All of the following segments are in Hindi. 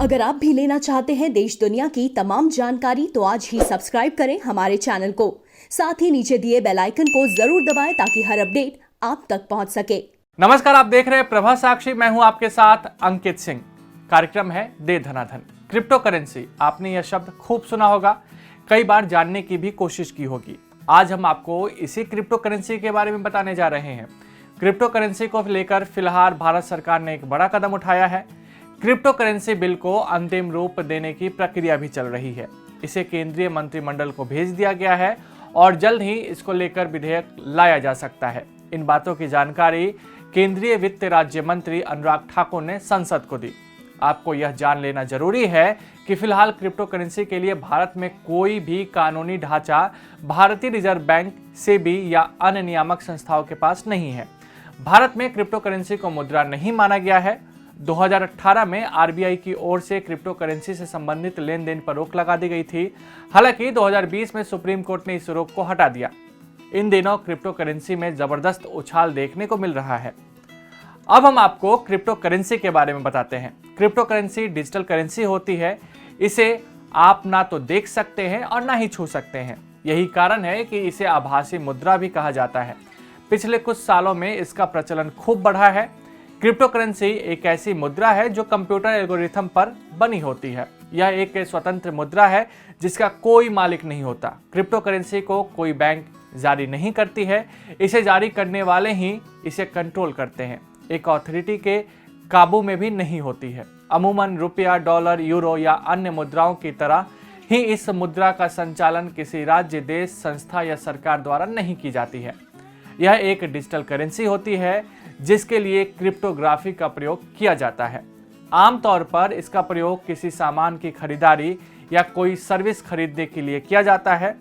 अगर आप भी लेना चाहते हैं देश दुनिया की तमाम जानकारी तो आज ही सब्सक्राइब करें हमारे चैनल को। साथ ही नीचे दिए बेल आइकन को जरूर दबाएं ताकि हर अपडेट आप तक पहुंच सके। नमस्कार, आप देख रहे हैं प्रभा साक्षी। मैं हूं आपके साथ अंकित सिंह। कार्यक्रम है दे धनाधन। क्रिप्टो करेंसी, आपने यह शब्द खूब सुना होगा, कई बार जानने की भी कोशिश की होगी। आज हम आपको इसी क्रिप्टो करेंसी के बारे में बताने जा रहे हैं। क्रिप्टो करेंसी को लेकर फिलहाल भारत सरकार ने एक बड़ा कदम उठाया है। क्रिप्टो करेंसी बिल को अंतिम रूप देने की प्रक्रिया भी चल रही है। इसे केंद्रीय मंत्रिमंडल को भेज दिया गया है और जल्द ही इसको लेकर विधेयक लाया जा सकता है। इन बातों की जानकारी केंद्रीय वित्त राज्य मंत्री अनुराग ठाकुर ने संसद को दी। आपको यह जान लेना जरूरी है कि फिलहाल क्रिप्टो करेंसी के लिए भारत में कोई भी कानूनी ढांचा भारतीय रिजर्व बैंक, सेबी या अन्य नियामक संस्थाओं के पास नहीं है। भारत में क्रिप्टो करेंसी को मुद्रा नहीं माना गया है। 2018 में आरबीआई की ओर से क्रिप्टो करेंसी से संबंधित लेन देन पर रोक लगा दी गई थी। हालांकि 2020 में सुप्रीम कोर्ट ने इस रोक को हटा दिया। इन दिनों क्रिप्टो करेंसी में जबरदस्त उछाल देखने को मिल रहा है। अब हम आपको क्रिप्टो करेंसी के बारे में बताते हैं। क्रिप्टो करेंसी डिजिटल करेंसी होती है। इसे आप ना तो देख सकते हैं और ना ही छू सकते हैं। यही कारण है कि इसे आभासी मुद्रा भी कहा जाता है। पिछले कुछ सालों में इसका प्रचलन खूब बढ़ा है। क्रिप्टो करेंसी एक ऐसी मुद्रा है जो कंप्यूटर एल्गोरिथम पर बनी होती है। यह एक स्वतंत्र मुद्रा है जिसका कोई मालिक नहीं होता। क्रिप्टो करेंसी को कोई बैंक जारी नहीं करती है। इसे जारी करने वाले ही इसे कंट्रोल करते हैं। एक अथॉरिटी के काबू में भी नहीं होती है। अमूमन रुपया, डॉलर, यूरो या अन्य मुद्राओं की तरह ही इस मुद्रा का संचालन किसी राज्य, देश, संस्था या सरकार द्वारा नहीं की जाती है। यह एक डिजिटल करेंसी होती है जिसके लिए क्रिप्टोग्राफी का प्रयोग किया जाता है। आमतौर पर इसका प्रयोग किसी सामान की खरीदारी या कोई सर्विस खरीदने के लिए किया जाता है।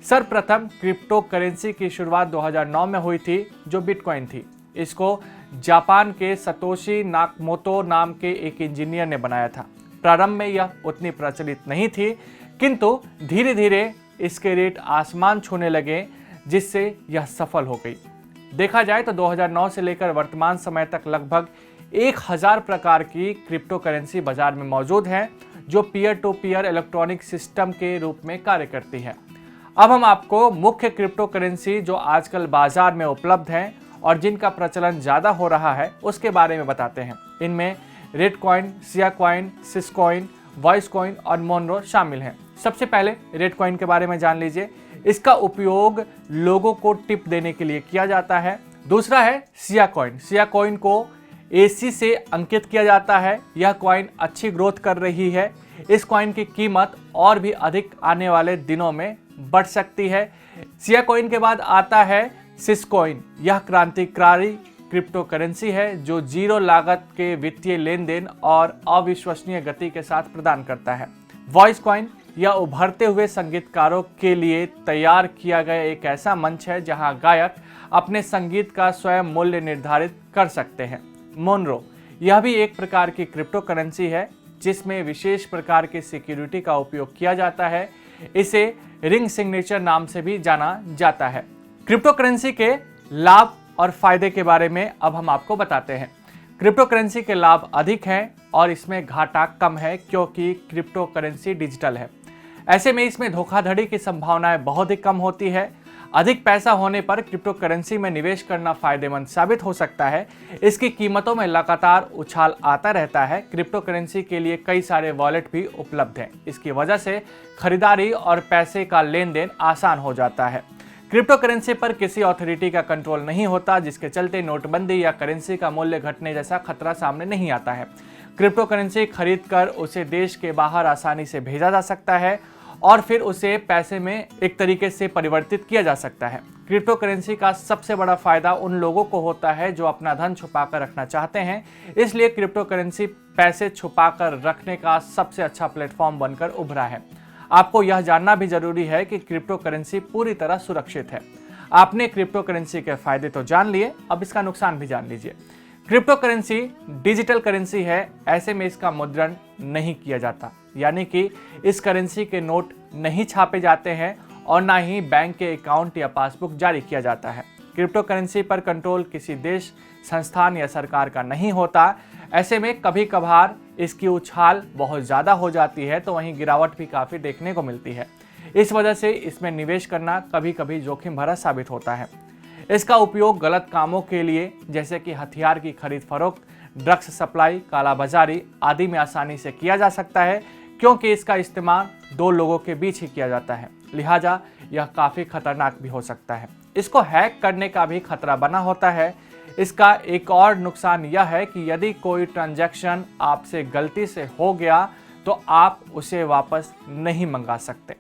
सर्वप्रथम क्रिप्टो करेंसी की शुरुआत 2009 में हुई थी, जो बिटकॉइन थी। इसको जापान के सतोशी नाकामोतो नाम के एक इंजीनियर ने बनाया था। प्रारंभ में यह उतनी प्रचलित नहीं थी, किंतु धीरे धीरे इसके रेट आसमान छूने लगे, जिससे यह सफल हो गई। देखा जाए तो 2009 से लेकर वर्तमान समय तक लगभग 1000 प्रकार की क्रिप्टो करेंसी बाजार में मौजूद हैं, जो peer to peer electronic system के रूप में कार्य करती है। अब हम आपको मुख्य क्रिप्टो करेंसी जो आजकल बाजार में उपलब्ध हैं और जिनका प्रचलन ज्यादा हो रहा है उसके बारे में बताते हैं। इनमें रेड कॉइन, सिया कॉइन, सिस कॉइन, वॉइस कॉइन और मोनरो शामिल हैं। सबसे पहले रेड कॉइन के बारे में जान लीजिए। इसका उपयोग लोगों को टिप देने के लिए किया जाता है। दूसरा है सिया कॉइन। सिया कॉइन को AC से अंकित किया जाता है। यह कॉइन अच्छी ग्रोथ कर रही है। इस कॉइन की कीमत और भी अधिक आने वाले दिनों में बढ़ सकती है। सिया कॉइन के बाद आता है सिस कॉइन। यह क्रांतिकारी क्रिप्टो करेंसी है जो जीरो लागत के वित्तीय लेन देन और अविश्वसनीय गति के साथ प्रदान करता है। वॉइस कॉइन, यह उभरते हुए संगीतकारों के लिए तैयार किया गया एक ऐसा मंच है जहां गायक अपने संगीत का स्वयं मूल्य निर्धारित कर सकते हैं। मोनरो, यह भी एक प्रकार की क्रिप्टो करेंसी है जिसमें विशेष प्रकार की सिक्योरिटी का उपयोग किया जाता है। इसे रिंग सिग्नेचर नाम से भी जाना जाता है। क्रिप्टो करेंसी के लाभ और फायदे के बारे में अब हम आपको बताते हैं। क्रिप्टो करेंसी के लाभ अधिक हैं और इसमें घाटा कम है, क्योंकि क्रिप्टो करेंसी डिजिटल है। ऐसे में इसमें धोखाधड़ी की संभावनाएं बहुत ही कम होती है। अधिक पैसा होने पर क्रिप्टो करेंसी में निवेश करना फायदेमंद साबित हो सकता है। इसकी कीमतों में लगातार उछाल आता रहता है। क्रिप्टो करेंसी के लिए कई सारे वॉलेट भी उपलब्ध हैं। इसकी वजह से खरीदारी और पैसे का लेन देन आसान हो जाता है। क्रिप्टो करेंसी पर किसी अथॉरिटी का कंट्रोल नहीं होता, जिसके चलते नोटबंदी या करेंसी का मूल्य घटने जैसा खतरा सामने नहीं आता है। क्रिप्टो करेंसी खरीद कर उसे देश के बाहर आसानी से भेजा जा सकता है और फिर उसे पैसे में एक तरीके से परिवर्तित किया जा सकता है। क्रिप्टो करेंसी का सबसे बड़ा फायदा उन लोगों को होता है जो अपना धन छुपा कर रखना चाहते हैं। इसलिए क्रिप्टो करेंसी पैसे छुपा कर रखने का सबसे अच्छा प्लेटफॉर्म बनकर उभरा है। आपको यह जानना भी जरूरी है कि क्रिप्टो करेंसी पूरी तरह सुरक्षित है। आपने क्रिप्टो करेंसी के फायदे तो जान लिए, अब इसका नुकसान भी जान लीजिए। क्रिप्टो करेंसी डिजिटल करेंसी है। ऐसे में इसका मुद्रण नहीं किया जाता, यानी कि इस करेंसी के नोट नहीं छापे जाते हैं और ना ही बैंक के अकाउंट या पासबुक जारी किया जाता है। क्रिप्टो करेंसी पर कंट्रोल किसी देश, संस्थान या सरकार का नहीं होता। ऐसे में कभी कभार इसकी उछाल बहुत ज़्यादा हो जाती है तो वहीं गिरावट भी काफ़ी देखने को मिलती है। इस वजह से इसमें निवेश करना कभी कभी जोखिम भरा साबित होता है। इसका उपयोग गलत कामों के लिए जैसे कि हथियार की खरीद फरोख्त, ड्रग्स सप्लाई, कालाबाजारी आदि में आसानी से किया जा सकता है, क्योंकि इसका इस्तेमाल दो लोगों के बीच ही किया जाता है। लिहाजा यह काफ़ी खतरनाक भी हो सकता है। इसको हैक करने का भी खतरा बना होता है। इसका एक और नुकसान यह है कि यदि कोई ट्रांजैक्शन आपसे गलती से हो गया तो आप उसे वापस नहीं मंगा सकते।